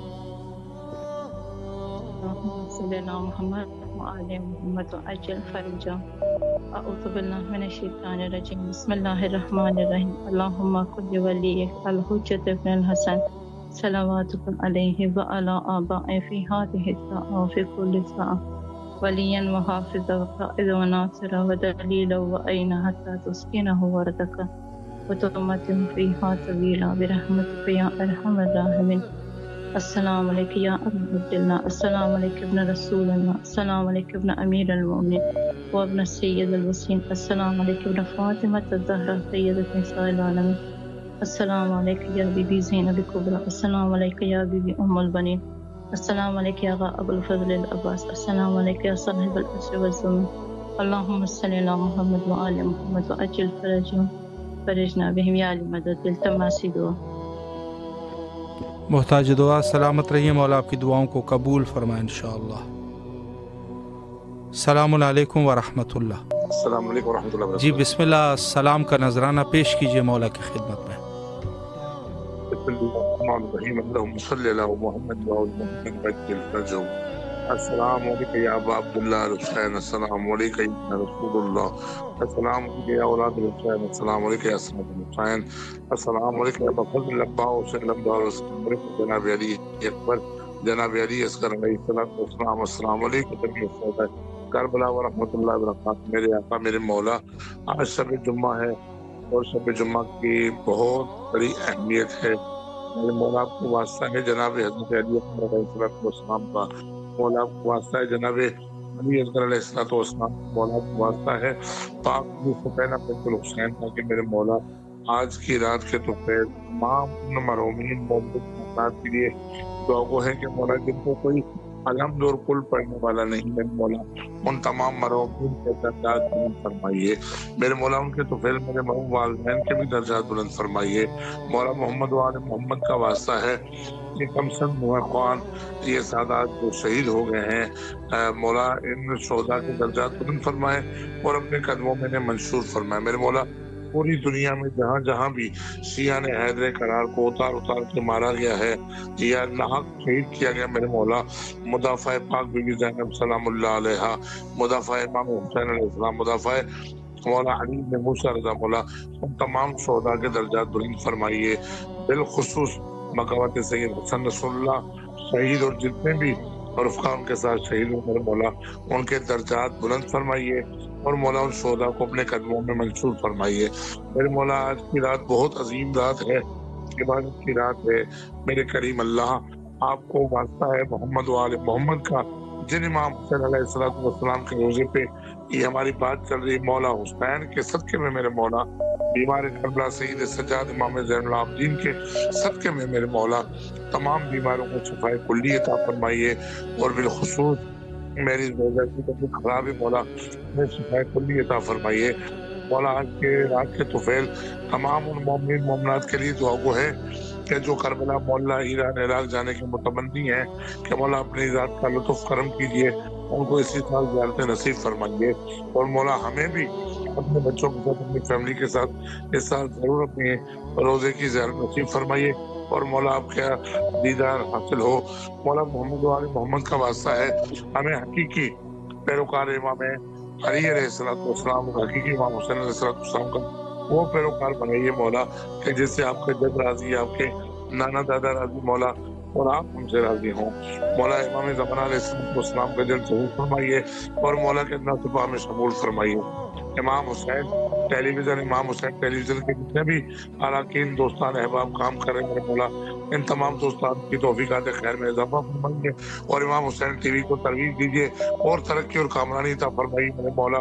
सलावातुकुम अलैहि व अला आबाए फी हादिहि साअ फी कुल्लि साअ वलियन व हाफिज़ा व क़ाइदा व नासिरा व दलीला व ऐना हत्ता तुस्किनहु वरदका व तुमतिहु फ़ीहा तवीला बिरहमतिका या अरहमर राहिमीन। अस्सलामु अलैका या अबा अब्दिल्लाह। अस्सलामु अलैका इब्न रसूलिल्लाह। अस्सलामु अलैका इब्न अमीरुल मोमिनीन व इब्न सय्यदुल वसीम। अस्सलामु अलैका इब्न फातिमा ज़हरा सय्यदत निसाइल आलमीन। अस्सलामु अलैका या बीबी ज़ैनब कुबरा। अस्सलामु अलैका या बीबी उम्मुल बनीन। अस्सलामु अलैका या अबुल फज़ल अब्बास। अस्सलामु अलैका या साहिबुल अस्र व ज़ुमन। अल्लाहुम्मा सल्लि अला मुहम्मद व आलि मुहम्मद व अज्जिल फरजहुम फरजना बिहिम या अली मदद इल्तमासी दुआ। मोहताज दुआ, सलामत रहिए, मौला आपकी दुआओं को कबूल फरमाए इंशाअल्लाह। सलामुन अलैकुम व रहमतुल्लाह। अस्सलामु अलैकुम व रहमतुल्लाह। जी बिस्मिल्लाह, सलाम का नजराना पेश कीजिए मौला की खिदमत में। अस्सलामु अलैकुम या अबा अब्दुल्लाह हुसैन। अस्सलामु अलैकुम या रसूलुल्लाह। अस्सलामु अलैकुम या औलाद हुसैन। अस्सलामु अलैकुम या सन्नत हुसैन। अस्सलामु अलैकुम या फज़ल अब्बास हुसैन अब्बास जनाब अली अकबर जनाब अली अस्कर अलैहिस्सलाम। अस्सलामु अलैकुम करबला व रहमतुल्लाहि व बरकातहू। मेरे आका मेरे मौला, आज शब जुम्मा है और शब जुम्मा की बहुत बड़ी अहमियत है। मेरे मौला आपको वास्ता है जनाब हज़रत अली अकबर अलैहिस्सलाम का, मौला आपको वास्ता है जनाब अली असगर अलैहिस्सलाम, मौला आपको वास्ता है पाक हुसैन अब्दुल हुसैन का कि मेरे मौला आज की रात के दोपहर तमाम मरहूमीन के लिए दुआ को है कि मौला जिनको कोई अलहम्द और कुल पढ़ने वाला नहीं, मेरे मौला उन तमाम मरहूमीन के दर्जात बुलंद फरमाइए। मेरे मौला उनके तोफैल मेरे मरहूम वालिदैन के भी दर्जात बुलंद फरमाइए। मौला मोहम्मद वाले मोहम्मद का वास्ता है कि कम से कम ख़वान ये सादात जो शहीद हो गए हैं, मौला इन शोहदा के दर्जात बुलंद फरमाए और अपने कदमों में मंशूर फरमाए। मेरे मौला पूरी दुनिया में जहाँ जहाँ भी शिया ने हैदर करार को उतार के मारा गया है या नाहक शहीद किया गया, मेरे मौला मुदाफ़ा पाक बीबी ज़ैनब सलामुल्लाह अलैहा, मुदाफ़ा इमाम हुसैन अलैहिस्सलाम, मुदाफ़ा मौला अली इब्न मूसा रज़ा मौला उन तमाम शोहदा के दर्जात बुलंद फरमाइए। बिलखुसूस मकावत सैयद हसन रसूलुल्लाह शहीद और जितने भी और रफ़का उनके साथ शहीद हो मेरे मौला उनके दर्जात बुलंद फरमाइए और मौला उन शोहदा को अपने कदमों में मंसूर फरमाइए। मेरे मौला आज की रात बहुत अजीम रात है, इबादत की रात है। मेरे करीम अल्लाह, आपको वास्ता है मोहम्मद वाले मोहम्मद का, जिन इमाम हुसैन अलैहिस्सलाम के रोजे पे ये हमारी बात चल रही, मौला हुसैन के सदके में मेरे मौला, बीमार करबला सईद सज्जाद इमाम ज़ैनुल आबिदीन के सदके में मेरे मौला तमाम बीमारों को शिफाए कुल्ली अता फरमाइए और बिलखुसूस मेरी रोजा की तबीयत खराब है मौला, मैं शिफाए कुल्ली अता फरमाइए। मौला आज के रात के तुफैल तमाम उन मोमिन मोमिनात के लिए दुआ गो है कि जो करबला मोहल्ला ईरान इराक जाने के मुतमन्नी हैं कि मौला अपनी ज़ात का लुत्फ़ करम कीजिए, उनको इसी साल ज़ियारत नसीब फरमाइए और मौला हमें भी अपने बच्चों के साथ अपनी फैमिली के साथ इस साल ज़रूर अपने रोज़े की ज़ियारत नसीब फरमाइए और मौला आपका दीदार हासिल हो। मौला मोहम्मद वाले मोहम्मद का वास्ता है, हमें हकीकी पैरोकार इमाम अली अलैहिस्सलाम हकीकी इमाम हुसैन अलैहिस्सलाम का वो पैरोकार बनाइए मौला कि जिससे आपके जद राजी, आपके नाना दादा राजी मौला और आप हमसे राजी हों। मौला इमाम ज़माना अलैहिस्सलाम का जल्द ज़हूर फरमाइए और मौला के नासिबा में शमूल फरमाइए। इमाम हुसैन टेलीविज़न के जितने भी अरकान दोस्तान अहबाब काम कर रहे हैं मेरे मौला, इन तमाम दोस्तान की तौफीकात खैर में इजाफा फरमाइए और इमाम हुसैन टीवी को तरवीज दीजिए और तरक्की और कामरानी अता फरमाइए मेरे मौला।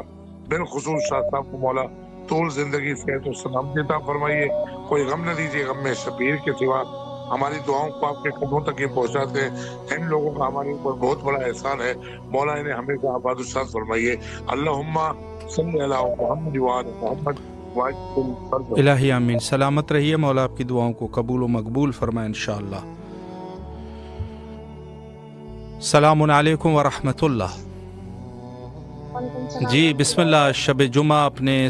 बिलखुसूस शाह साहब को मौला तूल जिंदगी सेहत और सलामती अता फरमाइए, कोई गम न दीजिए, गम में शबीर के सिवा हमारी दुआओं को आपके कदमों तक ये पहुंचाते हैं। इन लोगों का हमारे ऊपर बहुत बड़ा एहसान है मौला, इन्हें हमेशा आबाद फरमाइए। अल्लाहुम्मा सल्ली अला मुहम्मद व आले मुहम्मद। इलाही आमीन। सलामत रहिए, मौला आपकी दुआओं को कबूल व मकबूल फरमाए इंशाअल्लाह। सलामुन अलैकुम व रहमतुल्लाह। जी बिस्मिल्लाह, शब जुमा अपने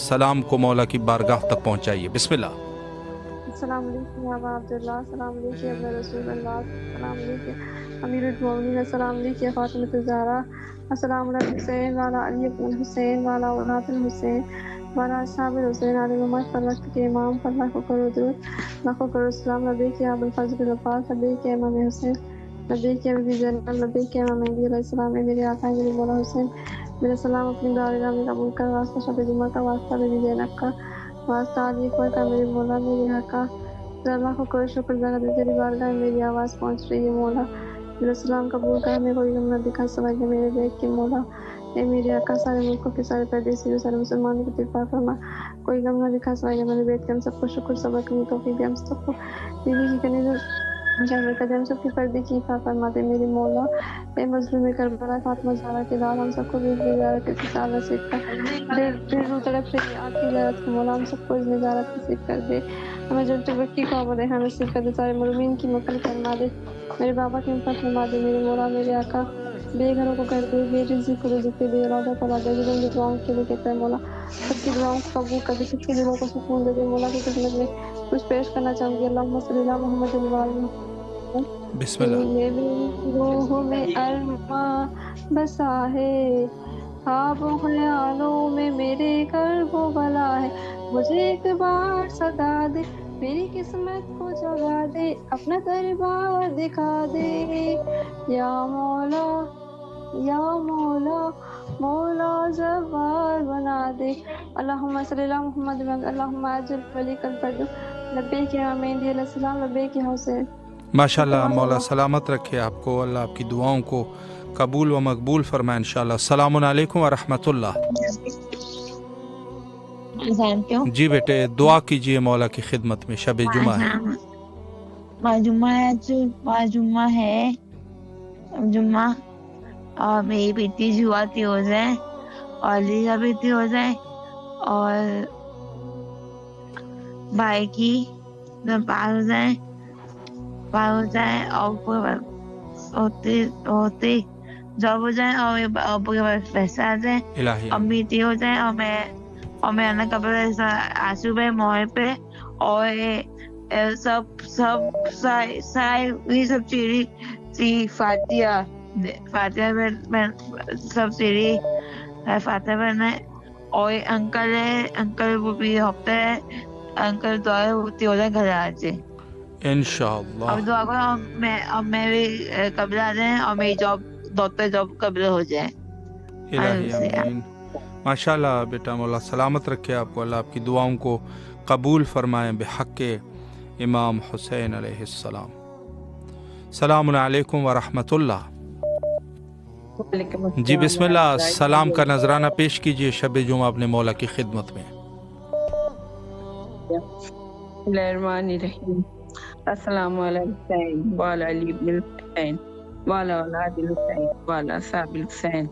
सलाम को मौला की बारगाह तक पहुंचाइए। बिस्मिल्लाह। अस्सलाम वालेकुम या अब्दुल्लाह, अस्सलाम वालेकुम या रसूलुल्लाह, अस्सलाम वालेकुम अमीरुल मोमिनीन, अस्सलाम वालेकुम या फातिमा ज़हरा, अस्सलाम वालेकुम हुसैन वाला अली इब्न हुसैन वाला औलाद हुसैन वाला असहाब हुसैन अलैहिम फलक के इमाम पर लाखों करोड़ दुरूद, लाखों करोड़ सलाम। नबी के अबुल फजल अब्बास, नबी के इमाम हुसैन, नबी के अबी ज़ैनब, नबी के इमाम मेहदी अलैहिस्सलाम, मेरे आका मेरे मौला हुसैन, मेरा सलाम अपनी दारिला में कबूल कर, वास्ता शब जुमा का, वास्ता बेबी ज़ैनब का, वास्ता अली का, मेरे मौला मेरे आका अल्लाह को कोई शुक्र ज़रा तेरी बारगाह में मेरी आवाज़ पहुँच रही है मौला, मेरा सलाम कबूल कर, हमें कोई गम न दिखा सवाए कि मेरे देख के मौला, ए मेरे आका सारे मुल्कों के सारे परदेसी सारे मुसलमानों को तिरपा फरमा, कोई गम न दिखा सवाए कि मेरे बेट के हम सबको शुक्र सबर करनी तौफीक दे, हम सबको बीवी की कनी जानवर का हम सबके पर्दे की हिफाजत फरमाते मेरे मौला। ए मजलूम करबला फातिमा ज़हरा के लाल हम सबको भी ज़ियारत के साल नसीब कर दे, दिल तरफ से आखिरी ज़ियारत को मौला हम सबको इस ज़ियारत नसीब कर दे, हमें जब तक की क़ौम है नसीब कर दे, सारे मुर्मीन की मकल फरमा दे, मेरे बाबा की मकल फरमा दे मेरे मौला मेरे आका, बेघरों को कर दे, बेरिज़्क़ को रिज़्क़ दे, बेऔलादा को औलाद दे, जिन दुआओं के लिए कहते हैं मौला सबकी दुआओं को कबूल कर दे, सबके दिलों को सुकून दे दे मौला की खिदमत में कुछ पेश करना चाहूँगी। अल्लाहुम्मा सल्ली अला मुहम्मद व आले बिस्मिल्लाह। ये मेरी रूह में अरमा बसा है, ख्वाबों ख्यालों में मेरे कर्बो बला है, मुझे एक बार सदा दे, मेरी किस्मत को जगा दे, अपना दरबार दिखा दे, या मौला या मौला मौला जवार बना दे। अल्लाहुम्मा सल्ली अला मुहम्मद व अल्लाहुम्मा अज्जिल वलीकल फर्द नबी के मेहदी अलैहिस्सलाम, नबी के हुसैन। माशाल्लाह, मौला सलामत रखे आपको, अल्लाह आपकी दुआओं को कबूल व मकबूल फरमाए इंशाअल्लाह। अस्सलामुन अलैकुम व रहमतुल्लाह। जी बेटे, दुआ कीजिए मौला की खिदमत में, शब जुमा है। जुम्मा है जुम्मा, और मेरी बेटी जुआती हो जाए और लीजा बेटी हो जाए और भाई की पार हो जाए और होते जॉब हो जाए और अब्बू के पास पैसा आ जाए और मीठी हो जाए और मैं आना कपड़े आंसू पे मोहे पे और सब चीरी सी फातिहा में सब चीरी फातिहा में और अंकल वो भी हफ्ते है, अंकल दुआ होती हो जाए घर आ जाए इंशाअल्लाह। अब दुआ करो अब मैं भी कब्र आ जाए और मेरी डॉक्टर जॉब कब्र हो जाए। इलाही आमीन। माशाल्लाह बेटा, मौला सलामत रखे आपको, अल्लाह आपकी दुआओं को कबूल फरमाएं बिहक़ इमाम हुसैन अलैहिस्सलाम। सलामुन अलैकुम व रहमतुल्लाह। जी बिस्मिल्लाह, सलाम का नजराना पेश कीजिए शब जुमा अपने मौला की खिदमत में। अस्सलामु अलैकुम व अला अली इब्न हुसैन व अला औलादिल हुसैन व अला असहाबिल हुसैन।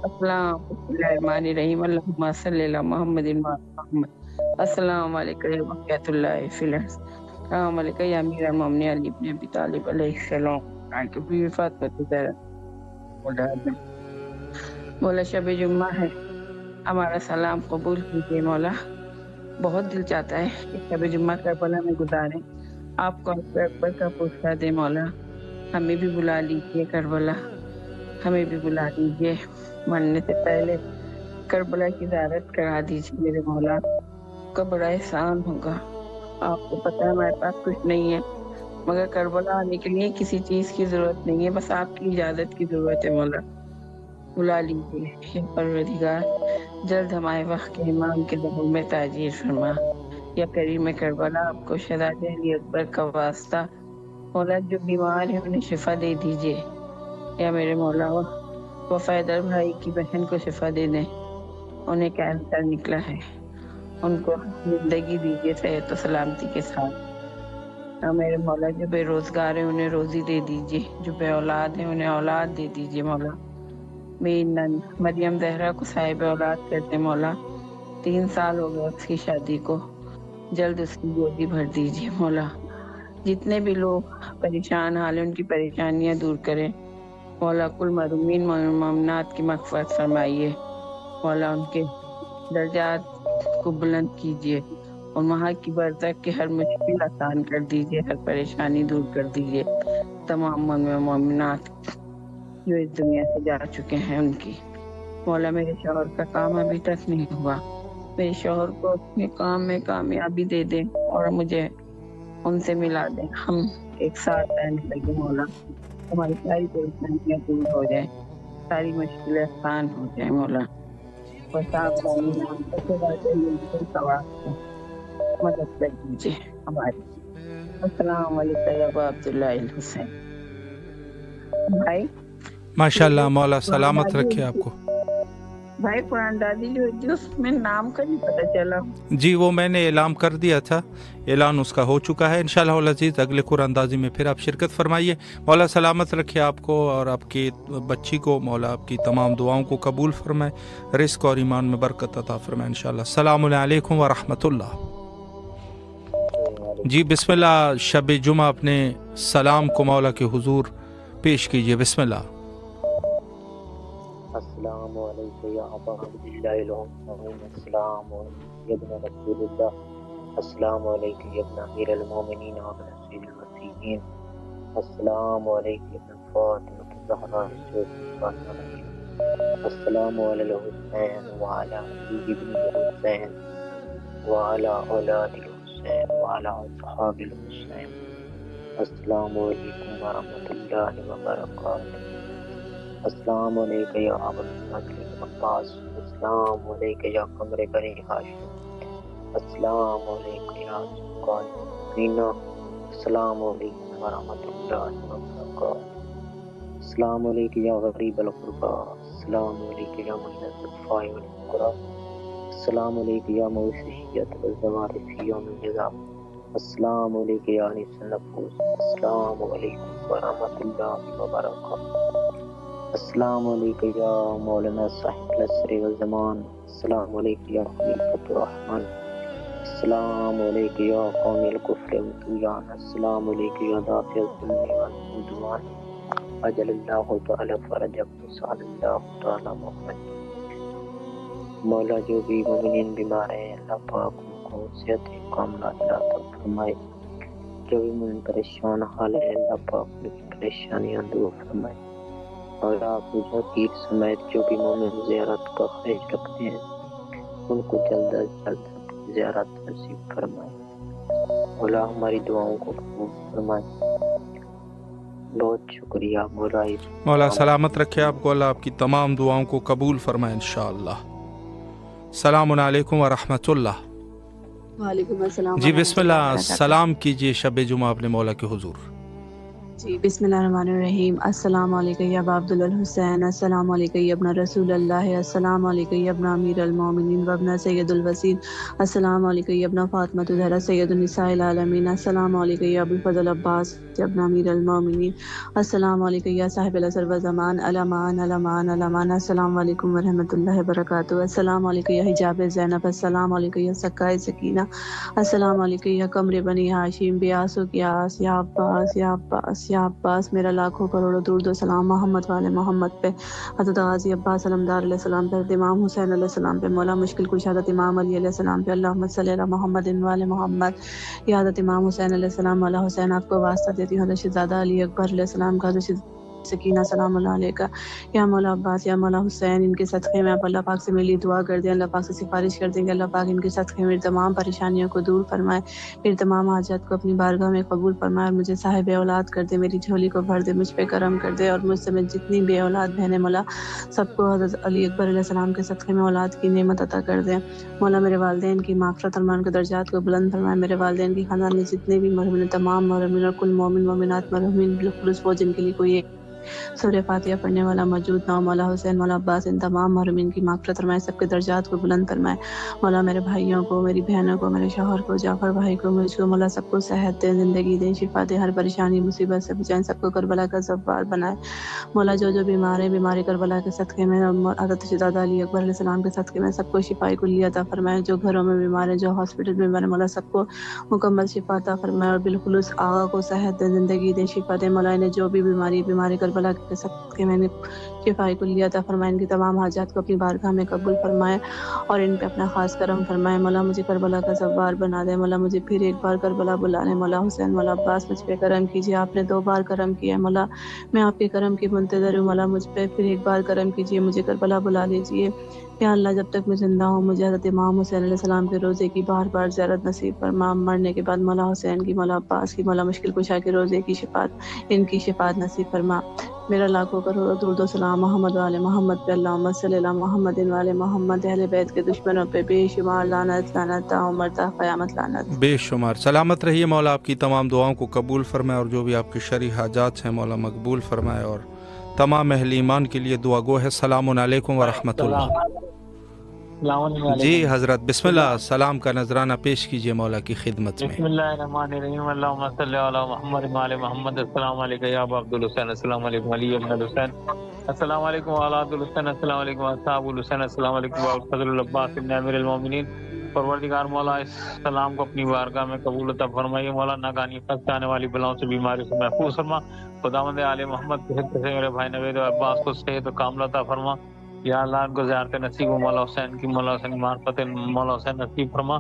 अस्सलामुर्रहमानिर्रहीम। अल्लाहुम्मा सल्ली अला मुहम्मदिन व मुहम्मद। अस्सलामु अलैका या बक़ियतुल्लाहि फिल अर्ज़। अस्सलामु अलैका या अमीरुल मोमिनीन अली इब्न अबी तालिब अलैहिस्सलाम। आके बीवी फातिमा ज़हरा। मौला शब जुम्मा है, हमारा सलाम कबूल कीजिए मौला। बहुत दिल चाहता है कि शब जुम्मा करबला में गुजारें, आपको अकबर का पुरस्कार दे मौला। हमें भी बुला लीजिए करबला, हमें भी बुला लीजिए। मरने से पहले करबला की ज़ियारत करा दीजिए मेरे मौला, का बड़ा एहसान होगा। आपको पता है हमारे पास कुछ नहीं है, मगर करबला आने के लिए किसी चीज़ की ज़रूरत नहीं है, बस आपकी इजाज़त की ज़रूरत है मौला। बुला लीजिए परवरदिगार, जल्द हमारे वक्त के इमाम के ज़हूर में ताजीर फरमा। या करीम करबला, आपको शहज़ादे अली अकबर का वास्ता मौला, जो बीमार है उन्हें शिफा दे दीजिए। या मेरे मौला वफ़ादार भाई की बहन को शिफा दे दें, उन्हें कैंसर निकला है, उनको जिंदगी दीजिए सेहत और सलामती के साथ। या मेरे मौला जो बेरोज़गार है उन्हें रोज़ी दे दीजिए, जो बे औलाद है उन्हें औलाद दे दीजिए मौला। मेरी नन मरियम ज़हरा को साहिब औलाद करते मौला, 3 साल हो गए उसकी शादी को, जल्द उसकी गोदी भर दीजिए मौला। जितने भी लोग परेशान हाल है उनकी परेशानियां दूर करें मौला। कुल मरूमीन ममनात की मग़फ़िरत फरमाइए मौला, उनके दर्जात को बुलंद कीजिए और वहाँ की बरज़ख की हर मुश्किल आसान कर दीजिए, हर परेशानी दूर कर दीजिए। तमाम मोमिनात जो इस दुनिया से जा चुके हैं उनकी मौला। मेरे शौहर का काम अभी तक नहीं हुआ, मेरे शौहर को अपने काम में कामयाबी दे दें और मुझे उनसे मिला दें, हम एक साथ रहने लगे मौला। हमारी सारी परेशानियां दूर हो जाए, सारी मुश्किलें आसान हो जाए मौला। बस आप मदद कर दीजिए हमारी। अस्सलाम वालेकुम या अबा अब्दुल्लाह हुसैन। भाई माशाल्लाह, मौला सलामत रखे आपको। भाई कुरान दादी जो थी उसमें नाम का नहीं पता चला। जी वो मैंने ऐलान कर दिया था, ऐलान उसका हो चुका है। इंशाअल्लाह अज़ीज़ अगले कुरानदाजी में फिर आप शिरकत फरमाइए। मौला सलामत रखे आपको और आपकी बच्ची को, मौला आपकी तमाम दुआओं को कबूल फरमाए, रिस्क और ईमान में बरकत अता फरमाए इंशाअल्लाह। अस्सलामु अलैकुम व रहमतुल्लाह। जी बिस्मिल्लाह, शब जुमा अपने सलाम को मौला के हुजूर पेश कीजिए। बिस्मिल्लाह। अस्सलामु अलैकुम या अबा अब्दिल्लाह, अस्सलामु अलैकुम या इब्न रसूलिल्लाह, अस्सलामु अलैकुम या इब्न अमीरुल मोमिनीन व इब्न सय्यिदिल वसीय्यीन, अस्सलामु अलैकुम या इब्न फातिमा ज़हरा, अस्सलामु अलल हुसैन व अला अली इब्न हुसैन व अला औलादिल हुसैन व अला असहाबिल हुसैन। अस्सलामु अलैकुम व रहमतुल्लाहि व बरकातुहू। अस्सलामु अलैका या अबल अब्बास, अस्सलामु अलैका या कमरे बनी हाशिम, अस्सलामु अलैका या ज़ुल्क़ाल मीना, अस्सलामु अलैकुम व रहमतुल्लाहि व बरकातुहू। अस्सलामु अलैका या गरीबल ग़ुरबा, अस्सलामु अलैका या मुअज़्ज़िज़ फ़ाइ वल फ़ुक़रा, अस्सलामु अलैका या मौसियत वल ज़वारिस फ़ी यौमिल जज़ा, अस्सलामु अलैका या अनीसन नफूस, अस्सलामु अलैकुम व रहमतुल्लाहि व बरकातुहू। अस्सलामु अलैका या मौलाना साहिब असर व ज़मान, अस्सलामु अलैका या खलीफतुर रहमान, अस्सलामु अलैका या क़ौमिल कुफ़्र व तुग़यान, अस्सलामु अलैका या दाफ़िअ ज़ुल्म वल उद्वान, अजलल्लाहु तआला फ़रजक सल्लल्लाहु तआला मुहम्मद। मौला जो भी मोमिनीन बीमार हैं अल्लाह पाक उनको सेहत कामिला अता फरमाए, जो भी मुन परेशान हाल है अल्लाह पाक उनकी परेशानियां दूर फरमाए। और आप जो पीर समेत जो भी मोमिन ज़ियारत का ख्वाहिश रखते हैं उनको जल्द अज जल्द ज़ियारत नसीब फरमाए। مولا ہماری دعاؤں کو قبول فرمائے. بہت شکریہ مولا. مولا سلامت رکھے آپ کو، اللہ آپ کی تمام دعاؤں کو قبول فرمائے انشاءاللہ. السلام علیکم ورحمۃ اللہ. وعلیکم السلام. جی بسم اللہ، سلام کیجئے شب جمعہ اپنے مولا کے حضور. جی بسم اللہ الرحمن الرحیم. السلام علیکم یا ابا عبد الحسین، السلام علیکم یا ابن رسول اللہ، السلام علیکم یا ابن امیر المومنین و ابن سید الوسیل، السلام علیکم یا ابن فاطمہ الزہرا سید النساء العالمین، السلام علیکم یا ابو الفضل عباس یا ابن امیر المومنین، السلام علیکم یا صاحب العصر والزمان، الامان الامان الامان، السلام علیکم ورحمۃ اللہ وبرکاتہ، السلام علیکم یا حجاب زینب، السلام علیکم یا سکائے سکینہ، السلام علیکم یا قمر بنی ہاشم، بیاسو قیاس، یا عباس یا عباس یا عباس. میرا لاکھوں کروڑوں درود و سلام محمد والے محمد پہ، حضرت غازی عباس علمدار علیہ السلام پہ، امام حسین علیہ السلام پہ، مولا مشکل کشا حضرت امام علی علیہ السلام پہ، اللہم صلی علی محمد والے محمد. یا حضرت امام حسین علیہ السلام، مولا حسین آپ کو واسطہ دیتی ہوں حضرت شہزادہ علی اکبر علیہ السلام کا، حضرت سکینہ سلام اللہ علیہ کا، یا مولا عباس یا مولا حسین، ان کے صدقے میں آپ اللہ پاک سے میری دعا کر دیں، اللہ پاک سے سفارش کر دیں کہ اللہ پاک ان کے صدقے میں تمام پریشانیوں کو دور فرمائے، میری تمام حاجات کو اپنی بارگاہ میں قبول فرمائے، اور مجھے صاحب اولاد کر دے، میری جھولی کو بھر دے، مجھ پہ کرم کر دے، اور مجھ سے جتنی بے اولاد بہنیں مولا سب کو حضرت علی اکبر علیہ السلام کے صدقے میں اولاد کی نعمت عطا کر دیں. مولا میرے والدین کی مغفرت اور کے درجات کو بلند فرمائے، میرے والدین کی خاندان میں جتنے بھی مرحومین، تمام مرحومین اور کل مومن مومنات مرحومین بالخلوص وہ جن کے لیے کوئی سورہ فاتحہ پڑھنے والا موجود نہ ہو، مولا حسین مولا عباس ان تمام مرحومین کی مغفرت فرمائے، سب کے درجات کو بلند فرمائے. مولا میرے بھائیوں کو، میری بہنوں کو، میرے شوہر کو، جعفر بھائی کو، مجھ کو، مولا سب کو صحت دے، زندگی دے، شفا دے، ہر پریشانی مصیبت سے بچائیں، سب کو کربلا کا زوار بنائے. مولا جو بیمار ہیں، بیماری کربلا کے صدقے میں، حضرت شہزادہ علی اکبر علیہ السلام کے صدقے میں سب کو شفاء کلیہ عطا فرمائے. جو گھروں میں بیمار ہیں، جو ہاسپٹل میں بیمار ہیں، مولا سب کو مکمل شفا عطا فرمائے، اور بالخلوص آغا کو صحت دے، زندگی دے، شفا دے. مولا انہیں جو بھی بیماری کربلا کے صدقے کہ میں نے شفاء کلیہ عطا فرمائے، ان کی تمام حاجات کو اپنی بارگاہ میں قبول فرمائے، اور ان پہ اپنا خاص کرم فرمائے. مولا مجھے کربلا کا زوار بنا دے، مولا مجھے پھر ایک بار کربلا بلا لے. مولا حسین مولا عباس مجھ پہ کرم کیجیے، آپ نے 2 بار کرم کیا ہے، مولا میں آپ کے کرم کی منتظر ہوں. مولا مجھ پہ پھر ایک بار کرم کیجیے، مجھے کربلا بلا لیجیے. یا اللہ جب تک میں زندہ ہوں مجھے حضرت امام حسین علیہ السلام کے روزے کی بار بار زیارت نصیب فرما. مرنے کے بعد مولا حسین کی، مولا عباس کی، مولا مشکل کشا کے روزے کی شفاعت، ان کی شفاعت نصیب فرما. میرا لاکھوں کروڑوں درود و سلام محمد والے محمد پہ، اللہم صلی علی محمد والے محمد. اہل بیت کے دشمنوں پہ بے شمار لعنت لعنت تا عمر تا قیامت لعنت. بے شمار. سلامت رہیے، مولا آپ کی تمام دعاؤں کو قبول فرمائے، اور جو بھی آپ کی شرعی حاجات ہیں مولا مقبول فرمائے، اور تمام اہل ایمان کے لیے دعا گو ہے. السلام علیکم ورحمۃ اللہ. جی حضرت بسم اللہ، سلام کا نذرانہ پیش کیجئے مولا کی خدمت میں. بسم اللہ الرحمن الرحیم. اللہم صلی علی محمد وعلی محمد. السلام علیکم یا ابا عبد الحسین، السلام علیکم علی ابن الحسین، السلام علیکم اولاد الحسین، السلام علیکم اصحاب الحسین، السلام علیکم الفضل العباس ابن امیر المومنین. پروردگار مولا اس سلام کو اپنی بارگاہ میں قبول عطا فرمائیے. مولا ناگانی پھنس جانے والی بلاؤں سے، بیماری سے محفوظ فرما. خداوند آل محمد کے حصے سے میرے بھائی نوید اور عباس کو صحت و کامل عطا فرما. یا اللہ ان کو زیارت نصیب ہو، مولا حسین کی، مولا حسین کی معرفت مولا حسین نصیب فرما.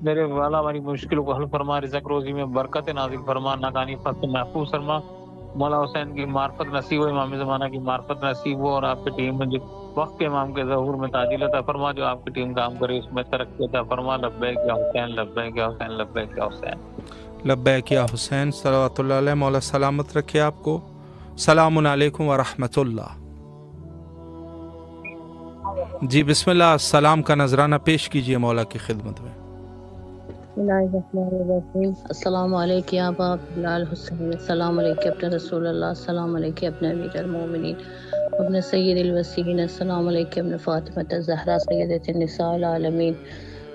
میرے والا ہماری مشکلوں کو حل فرما، رزق روزی میں برکت نازل فرما، ناکانی پھنس سے محفوظ فرما. مولا حسین کی معرفت نصیب ہو، امام زمانہ کی معرفت نصیب ہو، اور آپ کی ٹیم میں جو وقت کے امام کے ظہور میں تعدیل عطا فرما. جو آپ کی ٹیم کام کرے اس میں ترقی عطا فرما. لبیک یا حسین، لبیک یا حسین، لبیک یا حسین، لبیک یا حسین. صلوات اللہ علیہ. مولا سلامت رکھے آپ کو. السلام علیکم ورحمۃ اللہ. جی بسم اللہ، السلام کا نذرانہ پیش کیجئے مولا کی خدمت میں. السلام علیکم یا ابا عبداللہ الحسین، السلام علیکم اپنے رسول اللہ، السلام علیکم اپنے امیر المومنین اپنے سید الوسیین، السلام علیکم اپنے فاطمہ الزہرا سیدۃ النساء العالمین،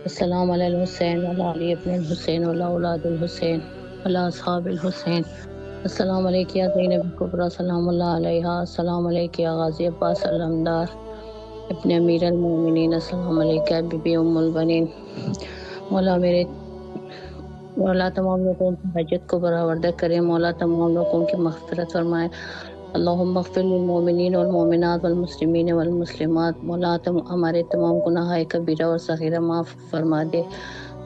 السلام علی الحسین وعلی علی ابن الحسین وعلی اولاد الحسین وعلی اصحاب الحسین، السلام علیکم یا زینب کبریٰ سلام اللہ علیہا، السلام علیکم یا غازی عباس علمدار اپنے امیر المومنین، السلام علیکم بی بی ام البنین. مولا تمام لوگوں کی حاجت کو برآورد کرے، مولا تمام لوگوں کی مغفرت فرمائے. اللہم اغفر للمؤمنین والمؤمنات والمسلمین والمسلمات. مولا ہمارے تمام گناہ کبیرہ اور صغیرہ معاف فرما دے.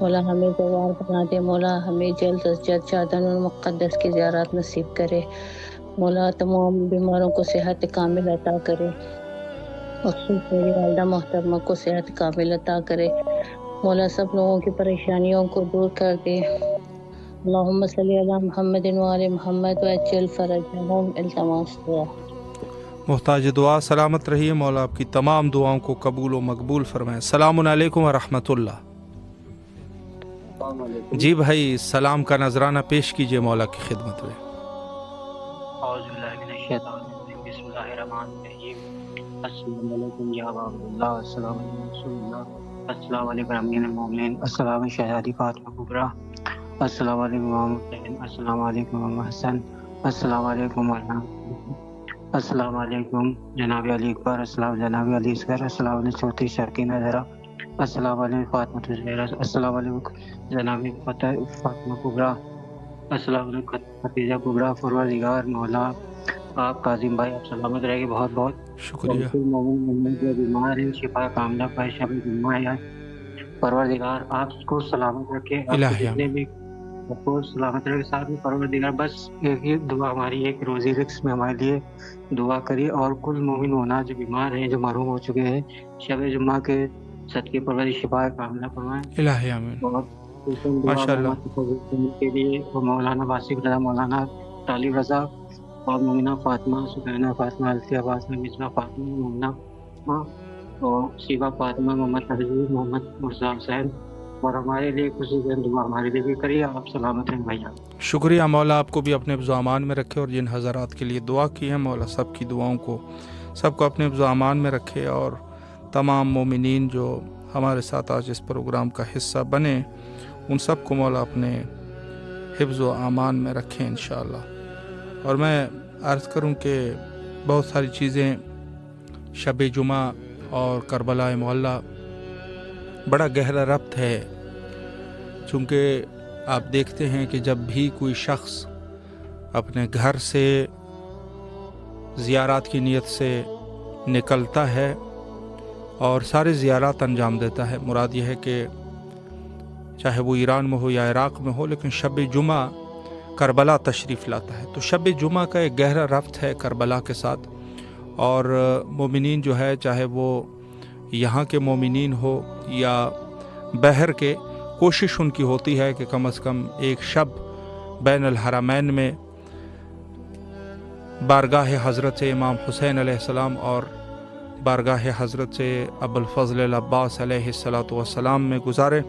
مولا ہمیں گوار بنا دے. مولا ہمیں جلد از جلد چادر المقدس کی زیارت نصیب کرے. مولا تمام بیماروں کو صحت کامل عطا کرے، خصوص میری والدہ محترمہ کو صحت کامل عطا کرے. مولا سب لوگوں کی پریشانیوں کو دور کر دے. اللهم صل على محمد وآل محمد وعجل فرجهم التماس دعا۔ محتاج دعا سلامت رہیے، مولا آپ کی تمام دعاؤں کو قبول و مقبول فرمائے۔ السلام علیکم ورحمۃ اللہ۔ جی بھائی سلام کا نذرانہ پیش کیجئے مولا کی خدمت میں۔ اعوذ باللہ من الشیطان الرجیم، بسم اللہ الرحمن الرحیم۔ السلام علیکم یا عباد اللہ، السلام علیکم رسول اللہ، السلام علیکم امیر المومنین، السلام شہزادی فاطمہ کبریٰ، السلام علیکم امام حسین، السلام علیکم امام حسن، السلام علیکم مولانا، السلام علیکم جناب علی اکبر، السلام جناب علی اصغر، السلام علیکم چھوٹی شرقی نظرہ، السلام علیکم فاطمہ زہرا، السلام علیکم جناب فاطمہ کبریٰ، السلام علیکم خدیجہ کبریٰ۔ پروردگار مولا آپ کاظم بھائی آپ سلامت رہے گی، بہت بہت شکریہ۔ مومن جو بیمار ہیں شفا کاملہ پائے، شب جمعہ ہے، پروردگار آپ کو سلامت رکھے، آپ کو جتنے بھی کو سلامت رکھے، ساتھ میں پروردگار بس ایک ہی دعا ہماری ایک روزی رزق میں ہمارے لیے دعا کریے، اور کل مومن ہونا جو بیمار ہیں جو محروم ہو چکے ہیں شب جمعہ کے صدقے پروردگار شفا کاملہ فرمائیں۔ الہی آمین ماشاء اللہ۔ کے لیے مولانا واسف رضا، مولانا طالب رضا اور مومنہ فاطمہ، سکینہ فاطمہ، الفیہ فاطمہ، مصباح فاطمہ، مومنہ اور شیبہ فاطمہ، محمد عزیز، محمد مرزا حسین، اور ہمارے لیے خوشی دعا ہمارے لیے بھی کریے۔ آپ سلامت ہیں بھیا۔ شکریہ مولا، آپ کو بھی اپنے حفظ و امان میں رکھے، اور جن حضرات کے لیے دعا کی ہے مولا سب کی دعاؤں کو سب کو اپنے حفظ و امان میں رکھے، اور تمام مومنین جو ہمارے ساتھ آج اس پروگرام کا حصہ بنے ان سب کو مولا اپنے حفظ و امان میں رکھیں انشاءاللہ۔ اور میں عرض کروں کہ بہت ساری چیزیں شب جمعہ اور کربلا معلیٰ بڑا گہرا ربط ہے، چونکہ آپ دیکھتے ہیں کہ جب بھی کوئی شخص اپنے گھر سے زیارات کی نیت سے نکلتا ہے اور سارے زیارات انجام دیتا ہے، مراد یہ ہے کہ چاہے وہ ایران میں ہو یا عراق میں ہو، لیکن شب جمعہ کربلا تشریف لاتا ہے، تو شب جمعہ کا ایک گہرا ربط ہے کربلا کے ساتھ۔ اور مومنین جو ہے چاہے وہ یہاں کے مومنین ہو یا بحر کے، کوشش ان کی ہوتی ہے کہ کم از کم ایک شب بین الحرمین میں بارگاہ حضرت امام حسین علیہ السلام اور بارگاہ حضرت ابوالفضل العباس علیہ السلام میں گزارے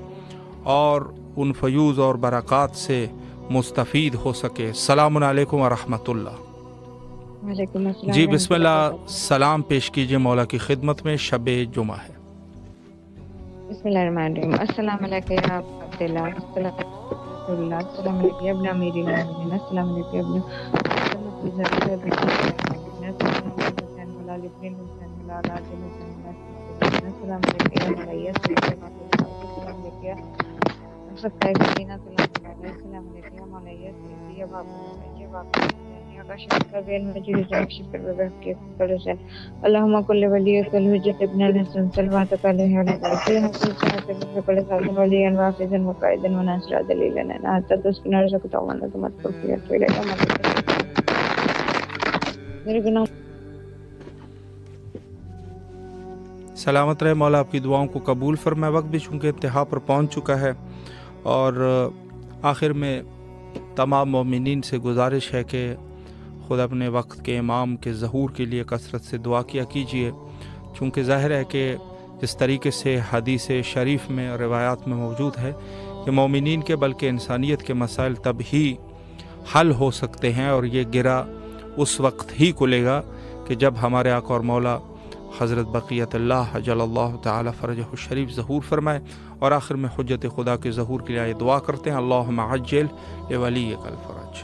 اور ان فیوز اور برکات سے مستفید ہو سکے۔ السلام علیکم ورحمۃ اللہ۔ وعلیکم السلام۔ جی بسم اللہ، سلام پیش کیجئے مولا کی خدمت میں، شب جمعہ ہے۔ بسم اللہ الرحمن الرحیم۔ السلام علیکم یا عبداللہ، السلام علیکم، السلام علیکم ابن امیر المومنین، السلام علیکم ابن اللهم كل وليك الحجة ابن الحسن صلواتك عليه وعلى آله وليا وحافظا وقائدا وناصرا دليلا حتى تسكن رزقك ومن تمت فيها إليك میرے گناہ۔ سلامت رہے، مولا آپ کی دعاؤں کو قبول فرمائے۔ وقت بھی چونکہ انتہا پر پہنچ چکا ہے، اور آخر میں تمام مومنین سے گزارش ہے کہ خود اپنے وقت کے امام کے ظہور کے لیے کثرت سے دعا کیا کیجیے، چونکہ ظاہر ہے کہ جس طریقے سے حدیث شریف میں اور روایات میں موجود ہے کہ مومنین کے بلکہ انسانیت کے مسائل تب ہی حل ہو سکتے ہیں، اور یہ گرہ اس وقت ہی کھلے گا کہ جب ہمارے آقا اور مولا حضرت بقیت اللہ عجل اللہ تعالی فرجہ الشریف ظہور فرمائے۔ اور آخر میں حجت خدا کے ظہور کے لیے دعا کرتے ہیں، اللہم عجل لولیک الفرج۔